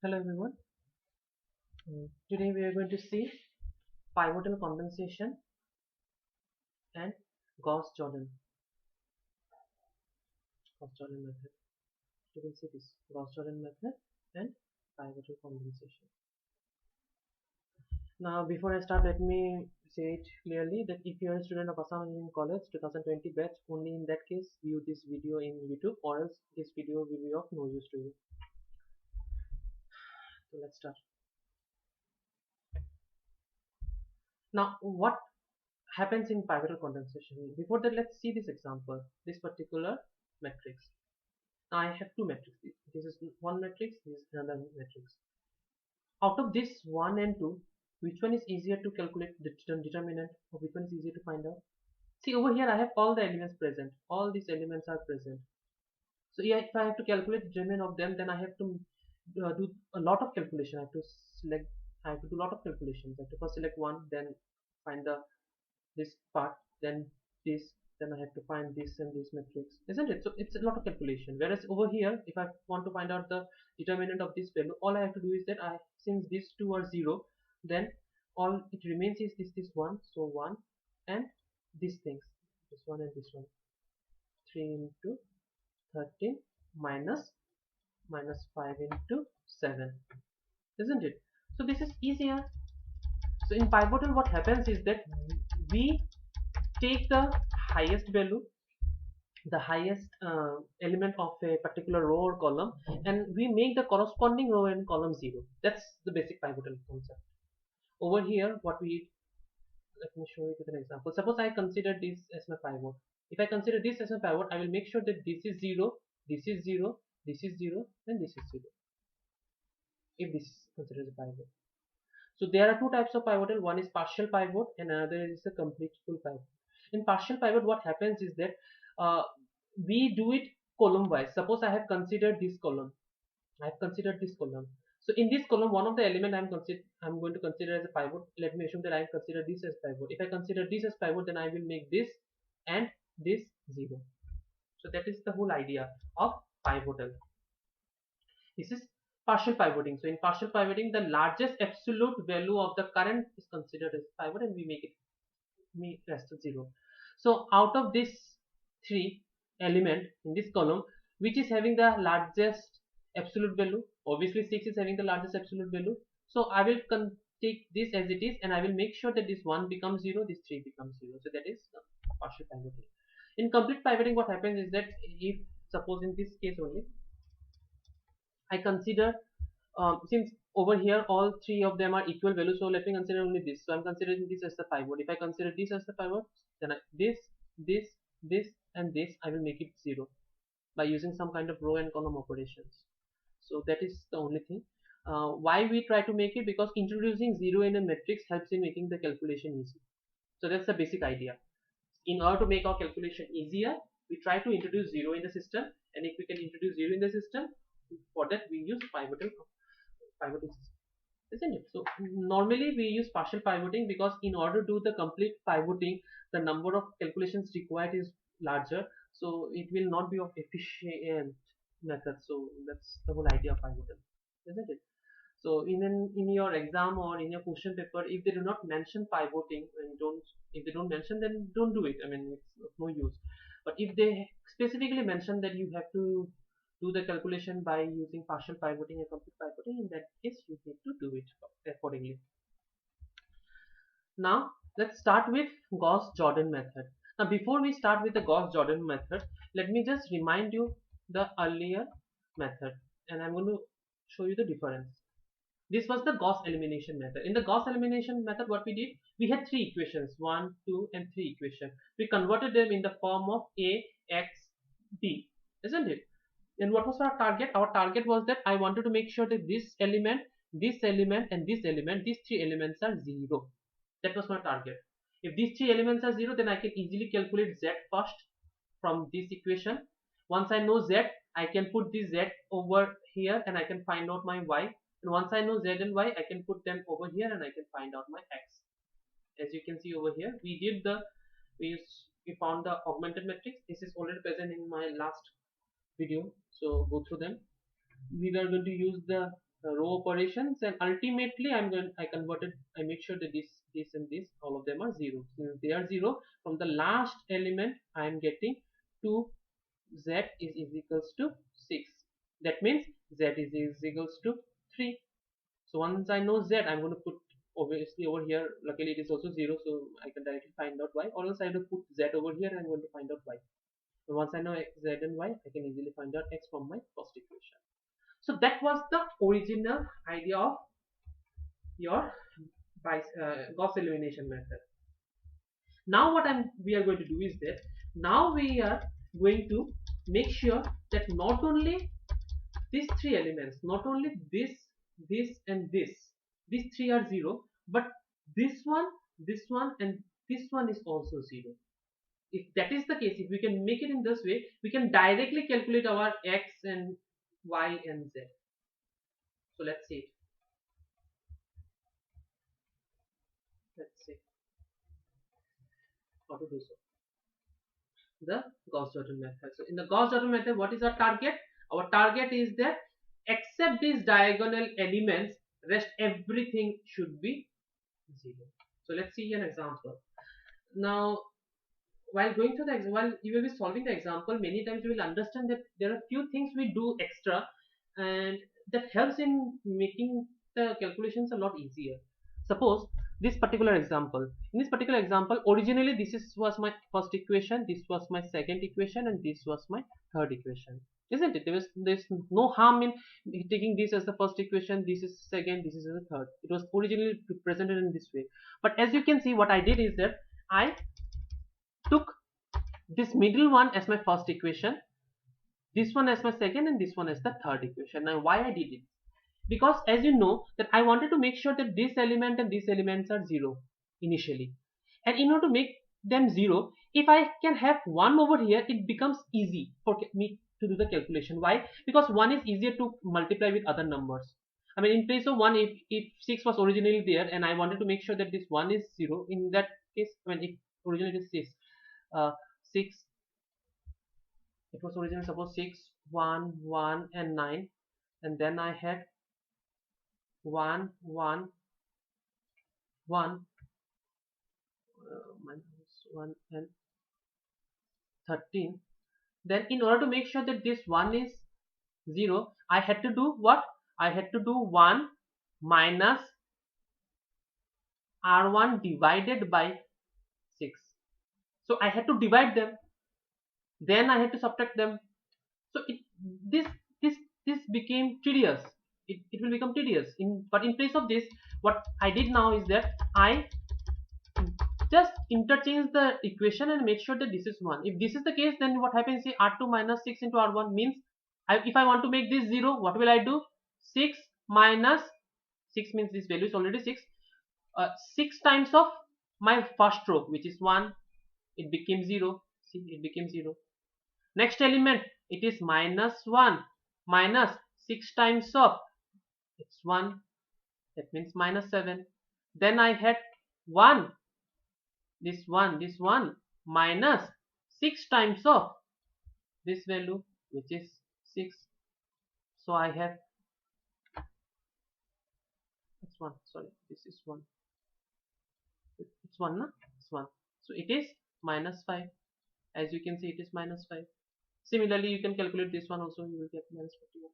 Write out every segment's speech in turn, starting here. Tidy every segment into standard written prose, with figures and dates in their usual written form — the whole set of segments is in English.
Hello everyone. Today we are going to see pivotal condensation and Gauss-Jordan method. You can see this Gauss-Jordan method and pivotal condensation. Now before I start, let me say it clearly that if you are a student of Assam Engineering College 2020 batch, only in that case view this video in YouTube, or else this video will be of no use to you. So let's start. Now what happens in pivotal condensation? Before that, let's see this example, this particular matrix. Now I have two matrices. This is one matrix, this is another matrix. Out of this 1 and 2, which one is easier to calculate the determinant, or which one is easier to find out? See, over here I have all the elements present. All these elements are present. So yeah, if I have to calculate the determinant of them, then I have to do a lot of calculation. I have to do a lot of calculations. I have to first select one, then find this part, then this, then I have to find this and this matrix, isn't it? So it's a lot of calculation. Whereas over here, if I want to find out the determinant of this value, all I have to do is that since these two are 0, then all it remains is this one. So 1 and these things, this one and this one. 3 into 13 minus 5 into 7, isn't it? So this is easier. So in pivotal, what happens is that we take the highest value, the highest element of a particular row or column, and we make the corresponding row and column 0. That's the basic pivotal concept. Over here, let me show you with an example. Suppose I consider this as my pivot. If I consider this as a pivot, I will make sure that this is 0, this is 0, this is 0, and this is 0, if this is considered as a pivot. So there are two types of pivotal. One is partial pivot and another is a complete full pivot. In partial pivot, what happens is that we do it column wise. Suppose I have considered this column. So in this column, one of the element I'm going to consider as a pivot. Let me assume that I consider this as pivot. If I consider this as pivot, then I will make this and this 0. So that is the whole idea of pivotal. This is partial pivoting. So in partial pivoting, the largest absolute value of the current is considered as pivot, and we make rest to 0. So out of this 3 element in this column, which is having the largest absolute value, obviously 6 is having the largest absolute value. So I will take this as it is, and I will make sure that this 1 becomes 0, this 3 becomes 0. So that is partial pivoting. In complete pivoting, what happens is that if suppose in this case only, I consider since over here all 3 of them are equal values, so let me consider only this. So I'm considering this as the pivot. If I consider this as the pivot, then this and this, I will make it 0 by using some kind of row and column operations. So that is the only thing. Why we try to make it? Because introducing 0 in a matrix helps in making the calculation easy. So that's the basic idea. In order to make our calculation easier, we try to introduce 0 in the system, and if we can introduce 0 in the system, for that we use pivoting system, isn't it? So normally we use partial pivoting because in order to do the complete pivoting, the number of calculations required is larger, so it will not be of efficient method. So that's the whole idea of pivoting, isn't it? So in your exam or in your question paper, if they do not mention pivoting, and if they don't mention, then don't do it. I mean, it's of no use. But if they specifically mention that you have to do the calculation by using partial pivoting and complete pivoting, in that case you need to do it accordingly. Now let's start with Gauss-Jordan method. Now before we start with the Gauss-Jordan method, let me just remind you the earlier method, and I'm going to show you the difference. This was the Gauss elimination method. In the Gauss elimination method, what we did, we had 3 equations, 1, 2 and 3 equations. We converted them in the form of A, X, B, isn't it? And what was our target? Our target was that I wanted to make sure that this element and this element, these 3 elements are 0. That was my target. If these 3 elements are 0, then I can easily calculate Z first from this equation. Once I know Z, I can put this Z over here and I can find out my Y. And once I know Z and Y, I can put them over here and I can find out my X. As you can see over here, we found the augmented matrix. This is already present in my last video, so go through them. We are going to use the row operations, and ultimately I make sure that this and this, all of them are 0. Since they are 0, from the last element I am getting 2 z is equals to 6. That means z is equals to 3. So once I know z, I'm going to put obviously over here. Luckily it is also 0, so I can directly find out y, or else I have to put z over here and I'm going to find out y. And once I know z and y, I can easily find out x from my first equation. So that was the original idea of your Gauss elimination method. Now what we are going to do is that now we are going to make sure that not only these three elements, not only this and these three are 0, but this one and this one is also 0. If that is the case, if we can make it in this way, we can directly calculate our x and y and z. So let's see. Let's see how to do so. The Gauss-Jordan method. So in the Gauss-Jordan method, what is our target? Our target is that except these diagonal elements, rest everything should be 0. So let's see an example. Now, while going through while you will be solving the example, many times you will understand that there are few things we do extra, and that helps in making the calculations a lot easier. Suppose this particular example. In this particular example, originally was my first equation, this was my second equation, and this was my third equation. Isn't it? There's no harm in taking this as the first equation, this is second, this is the third. It was originally presented in this way. But as you can see, what I did is that I took this middle one as my first equation, this one as my second, and this one as the third equation. Now why I did it? Because as you know that I wanted to make sure that this element and these elements are 0 initially, and in order to make them 0, if I can have 1 over here, it becomes easy for me to do the calculation. Why? Because 1 is easier to multiply with other numbers. I mean, in place of 1, if 6 was originally there and I wanted to make sure that this 1 is 0, in that case, when it originally is 6, it was originally suppose 6, 1, 1 and 9, and then I had 1, 1, 1, minus 1 and 13. Then in order to make sure that this 1 is 0, I had to do what? I had to do 1 minus R1 divided by 6. So I had to divide them. Then I had to subtract them. So this became tedious. It will become tedious. But in place of this, what I did now is that I just interchange the equation and make sure that this is 1. If this is the case, then what happens is R2 minus 6 into R1 means if I want to make this 0, what will I do? 6 minus 6 means this value is already 6. 6 times of my first row, which is 1, it became 0. See, it became 0. Next element, it is minus 1 minus 6 times of, it's 1, that means minus 7. Then I had 1, this 1 minus 6 times of this value, which is 6. So I have, it's 1, sorry, this is 1, it's 1, no? It's 1. So it is minus 5. As you can see, it is minus 5. Similarly, you can calculate this one also, you will get minus 41.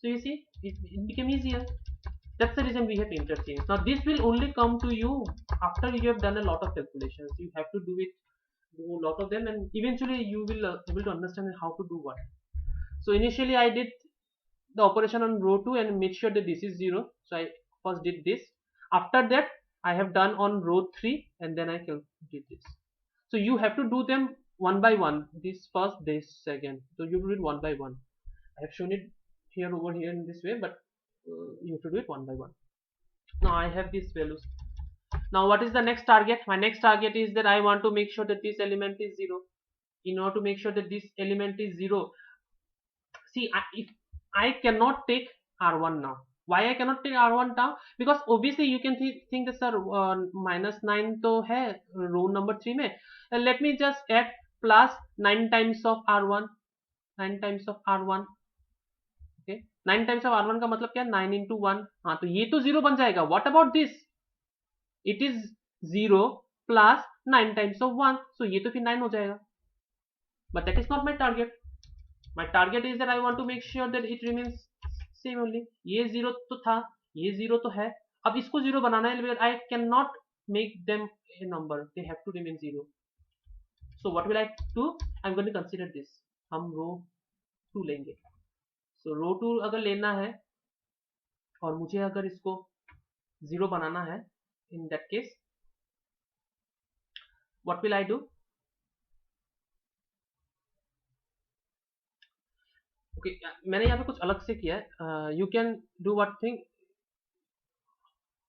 So you see, it became easier. That's the reason we have interchange. Now this will only come to you after you have done a lot of calculations. You have to do a lot of them, and eventually you will able to understand how to do what. So initially I did the operation on row 2 and made sure that this is 0. So I first did this. After that I have done on row 3 and then I did this. So you have to do them one by one. This first, this second. So you do it one by one. I have shown it here over here in this way, but you have to do it one by one. Now I have these values. Now what is the next target? My next target is that I want to make sure that this element is 0. In order to make sure that this element is 0, see, if I cannot take R1 now. Why I cannot take R1 now? Because obviously you can think that sir minus 9 तो है row number 3 में. Let me just add plus 9 times of R1. 9 times of R1. Okay 9 times of R1 का मतलब क्या है 9 into 1 हाँ तो ये तो 0 बन जाएगा what about this it is 0 plus 9 times of 1 so ये तो फिर 9 हो जाएगा but that is not my target my target is that I want to make sure that it remains same only ये 0 तो था ये 0 तो है अब इसको 0 बनाना है I can not make them a number they have to remain 0 so what will I do I'm going to consider this हम रो 2 लेंगे so रो 2 अगर लेना है और मुझे अगर इसको 0 बनाना है in that case what will I do okay मैंने यहाँ पे कुछ अलग से किया है you can do what thing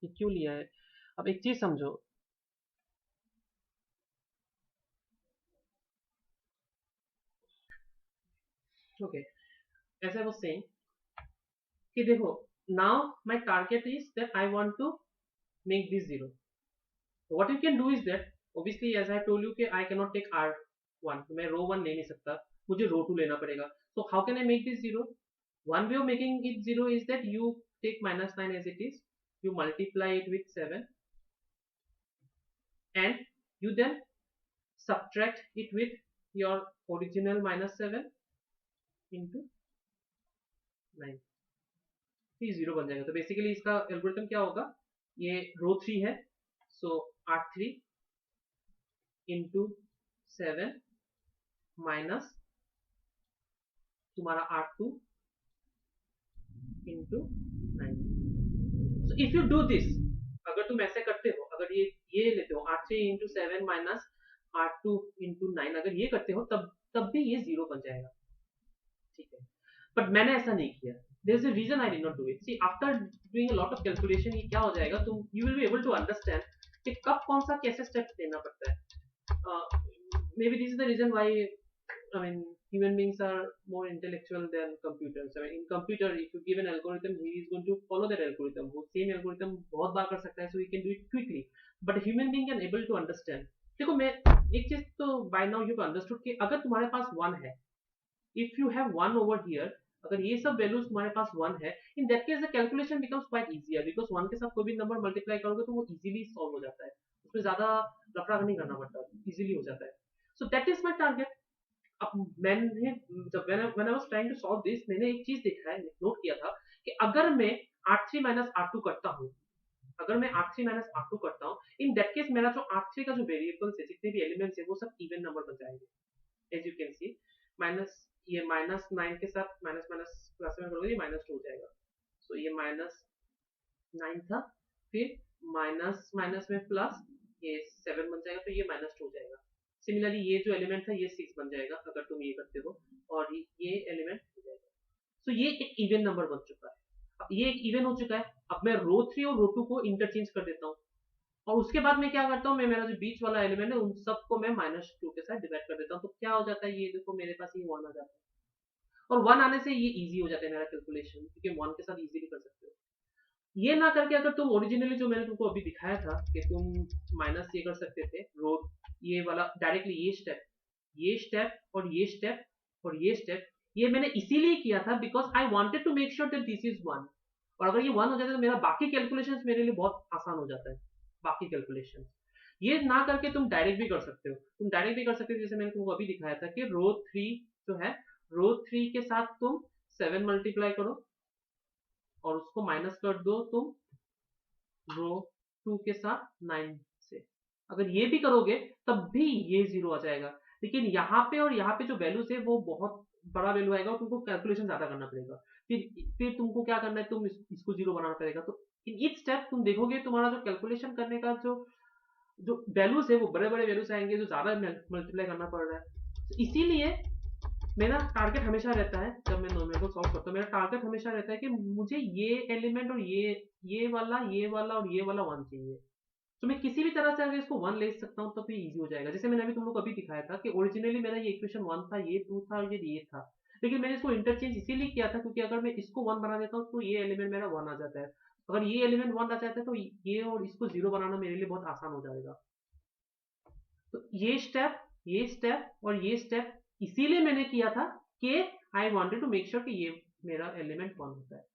ये क्यों लिया है अब एक चीज समझो okay as I was saying कि देखो now my target is that I want to make this 0 what you can do is that obviously as I told you कि I cannot take R1 तो मैं रो 1 ले नहीं सकता मुझे रो 2 लेना पड़ेगा so how can I make this 0 one way of making it 0 is that you take minus 9 as it is you multiply it with 7 and you then subtract it with your original minus 7 into 9 फिर 0 बन जाएगा तो basically इसका algorithm क्या होगा ये रो 3 है सो R3 into 7 minus तुम्हारा R2 into 9 so if you do this अगर तुम ऐसे करते हो अगर ये लेते हो R3 into 7 minus R2 into 9 अगर ये करते हो तब भी ये 0 बन जाएगा ठीक है बट मैंने ऐसा नहीं किया there is a reason I did not do it see after doing a lot of calculation ये क्या हो जाएगा तुम you will be able to understand कि कब कौन सा कैसे स्टेप लेना पड़ता है maybe this is the reason why I mean human beings are more intellectual than computers I mean in computer if you give an algorithm he is going to follow that algorithm वो same algorithm बहुत बार कर सकता है so he can do it quickly but a human being can able to understand देखो मैं एक चीज तो by now you've understood कि अगर तुम्हारे पास 1 है if you have 1 over here अगर ये सब वैल्यूज तुम्हारे पास 1 है in that case the calculation becomes quite easier because 1 के साथ कोई भी नंबर मल्टीप्लाई करोगे तो वो इजीली सॉल्व हो जाता है उसमें ज्यादा लफड़ा नहीं करना पड़ता इजीली हो जाता है so that is my target अब मैंने जब when I was trying to solve this मैंने एक चीज देखा है नोट किया था कि अगर मैं R3 माइनस R2 करता हूँ अगर मैं R3 माइनस R2 करता हूँ इन दैट केस मेरा जो R3 का जो वेरिएबल्स है जितने भी एलिमेंट्स है वो सब इवन नंबर बन जाएंगे as you can see minus ये माइनस 9 के साथ माइनस माइनस प्लस में करोगे ये माइनस 2 हो जाएगा सो ये माइनस 9 था फिर माइनस माइनस में प्लस ये 7 बन जाएगा तो ये माइनस 2 हो जाएगा सिमिलरली ये जो एलिमेंट था ये 6 बन जाएगा अगर तुम ये करते हो और ये एलिमेंट हो जाएगा सो ये एक इवन नंबर बन चुका है अब ये एक इवन हो चुका है अब मैं रो 3 और रो 2 को इंटरचेंज कर देता हूँ और उसके बाद मैं क्या करता हूँ मैं मेरा जो बीच वाला एलिमेंट है उन सबको मैं माइनस 2 के साथ डिवाइड कर देता हूँ तो क्या हो जाता है ये देखो मेरे पास ये 1 आ जाता है और 1 आने से ये इजी हो जाता है मेरा कैलकुलेशन क्योंकि 1 के साथ इजीली कर सकते हो ये ना करके अगर तुम ओरिजिनली जो मैंने तुमको अभी दिखाया था कि तुम माइनस ये कर सकते थे रो ये वाला डायरेक्टली ये स्टेप और ये स्टेप और ये स्टेप ये मैंने इसीलिए किया था because I wanted to make sure that this is 1 और अगर ये 1 हो जाता है तो मेरा बाकी कैलकुलेशंस मेरे लिए बहुत आसान हो जाता है बाकी कैलकुलेशन ये ना करके तुम डायरेक्ट भी कर सकते हो जैसे मैंने तुमको अभी दिखाया था कि रो 3 जो है रो 3 के साथ तुम 7 मल्टीप्लाई करो और उसको माइनस कर दो तुम रो 2 के साथ 9 से अगर ये भी करोगे तब भी ये 0 आ जाएगा लेकिन यहाँ पे और यहाँ पे जो वैल्यूज है वो बहुत बड़ा वैल्यू आएगा और तुमको कैलकुलेशन ज्यादा करना पड़ेगा फिर तुमको क्या करना है तुम इसको 0 बनाना पड़ेगा तो इन ईच स्टेप तुम देखोगे तुम्हारा जो कैलकुलेशन करने का जो वैल्यूज है वो बड़े बड़े वैल्यूज आएंगे जो ज्यादा मल्टीप्लाई करना पड़ रहा है तो इसीलिए मेरा टारगेट हमेशा रहता है जब मैं नॉर्मल को सॉल्व करता हूँ मेरा टारगेट हमेशा रहता है कि मुझे ये एलिमेंट और ये वाला और ये वाला 1 चाहिए तो मैं किसी भी तरह से अगर इसको 1 ले सकता हूँ तो फिर इजी हो जाएगा जैसे मैंने अभी तुम लोग को अभी दिखाया था कि ओरिजिनली मेरा ये इक्वेशन 1 था ये 2 था और ये था लेकिन मैंने इसको इंटरचेंज इसीलिए किया था क्योंकि अगर मैं इसको 1 बना देता हूँ तो ये एलिमेंट मेरा 1 आ जाता है अगर ये एलिमेंट 1 आ जाता है तो ये और इसको 0 बनाना मेरे लिए बहुत आसान हो जाएगा तो ये स्टेप और ये स्टेप इसीलिए मैंने किया था कि I wanted to make sure कि ये मेरा एलिमेंट 1 होता है।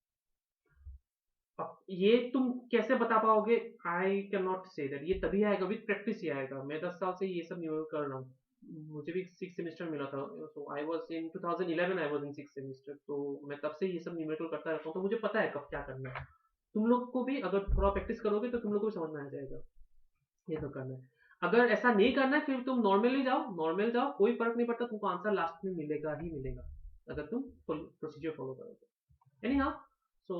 अब ये तुम कैसे बता पाओगे? I can not say that. ये तभी आएगा, विद प्रैक्टिस ही आएगा। मैं 10 साल से ये सब न्यूमेरिकल कर रहा हूँ। मुझे भी 6 सेमेस्टर मिला था, तो I was in 2011, I was in 6 semester. तो मैं तब से ये सब न्यूमेरिकल करता रहता हूँ, तो मुझे पता है कब क्या करना है। तुम लोग को भी अगर थोड़ा प्रैक्टिस करोगे तो तुम लोग को भी समझ में आ जाएगा ये सब करना है। अगर ऐसा नहीं करना है, फिर तुम नॉर्मली जाओ, नॉर्मल जाओ, कोई फर्क नहीं पड़ता, तुमको आंसर लास्ट में मिलेगा ही मिलेगा, अगर तुम प्रोसीजर फॉलो करोगे। एनी हाँ, सो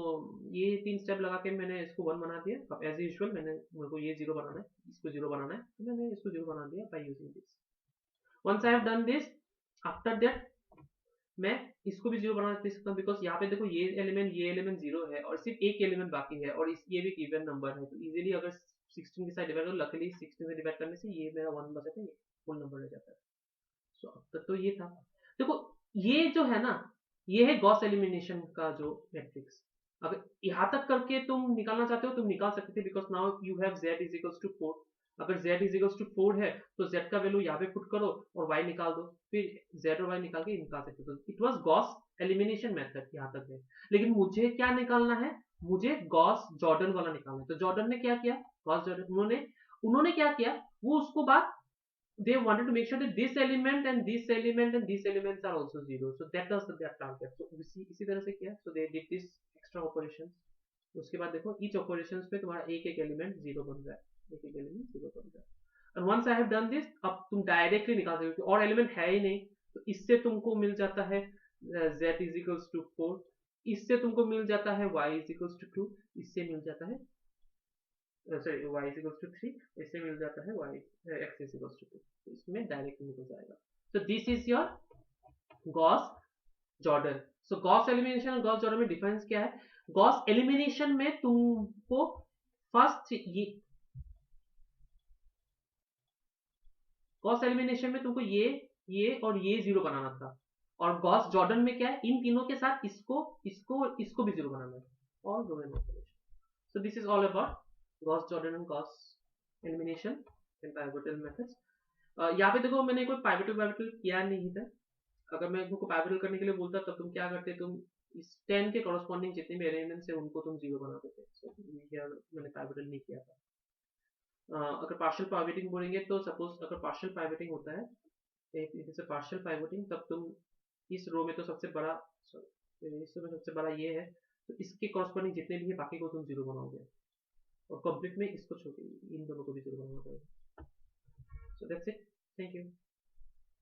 ये 3 स्टेप लगा के मैंने इसको 1 बना दिया। अब एज यूजुअल मेरे को ये 0 बनाना है, इसको 0 बनाना है, तो मैंने इसको 0 बना दिया by using this. Once I have done this, after that मैं इसको भी 0 बना सकता हूँ, बिकॉज यहाँ पे देखो ये एलिमेंट 0 है और सिर्फ एक एलिमेंट बाकी है, और ये भी इवन नंबर है, तो इजीली अगर 16 के साथ डिवाइड करो, लकीली 16 से डिवाइड करने से ये मेरा 1 बचा था, ये फुल नंबर रह जाता है। सो अब तक तो ये था। देखो ये जो है ना, ये है गॉस एलिमिनेशन का जो मैट्रिक्स। अगर यहाँ तक करके तुम निकालना चाहते हो, तुम निकाल सकते थे, because now you have z is equals to 4। अगर z इज इक्वल्स टू 4 है, तो z का वैल्यू यहाँ पे पुट करो और y निकाल दो, फिर z और y निकाल के निकाल सकते हो। It was Gauss elimination method, यहाँ तक है। लेकिन मुझे क्या निकालना है? मुझे गॉस जॉर्डन वाला निकालना है। तो जॉर्डन ने क्या किया? गॉस जॉर्डन उन्होंने क्या किया, वो उसको बात, they wanted to make sure that this element and this element and these elements are also zero, so that was their target। so इसी तरह से किया, so they did this extra operations। उसके बाद देखो each operations पे तुम्हारा एक एक एलिमेंट 0 बन रहा है, एक एक एलिमेंट 0 बन रहा है। and once I have done this, अब तुम डायरेक्टली निकाल सकते हो, और एलिमेंट है ही नहीं, तो इससे तुमको मिल जाता है z is equals to 4, इससे तुमको मिल जाता है y is equals to 2, इससे मिल जाता है sorry y is equals to 3, इससे मिल जाता है y x is equals to 2, तो इसमें डायरेक्ट निकल जाएगा। तो this is your Gauss Jordan. So Gauss elimination और गॉस जॉर्डन में डिफरेंस क्या है? गॉस एलिमिनेशन में तुमको फर्स्ट ये, गॉस एलिमिनेशन में तुमको ये और ये 0 बनाना था, और गॉस जॉर्डन में क्या है, इन तीनों के साथ इसको भी 0 बनाना है, और row and operation. So this is all about Gauss Jordan and Gauss elimination in pivotal methods. यहाँ पे देखो मैंने कोई पाइवोटल किया नहीं था। अगर मैं तुमको पाइवोटल करने के लिए बोलता, तब तुम क्या करते? तुम इस 10 के कॉरस्पॉन्डिंग जितने भी एलिमेंट्स है उनको तुम 0 बना देते। सो मैंने पाइवोटल नहीं किया था। अगर पार्शियल पाइवोटिंग बोलेंगे, तो सपोज अगर पार्शियल पाइवोटिंग होता है, जैसे पार्शियल पाइवोटिंग, तब तुम इस रो में तो सबसे बड़ा, सॉरी इस रो में सबसे बड़ा ये है, तो इसके कॉरस्पॉन्डिंग जितने भी है बाकी को तुम 0 बनाओगे, और कंप्लीट में इसको छोड़ इन दोनों को भी 0 बनाना पड़ेगा। So that's it, thank you.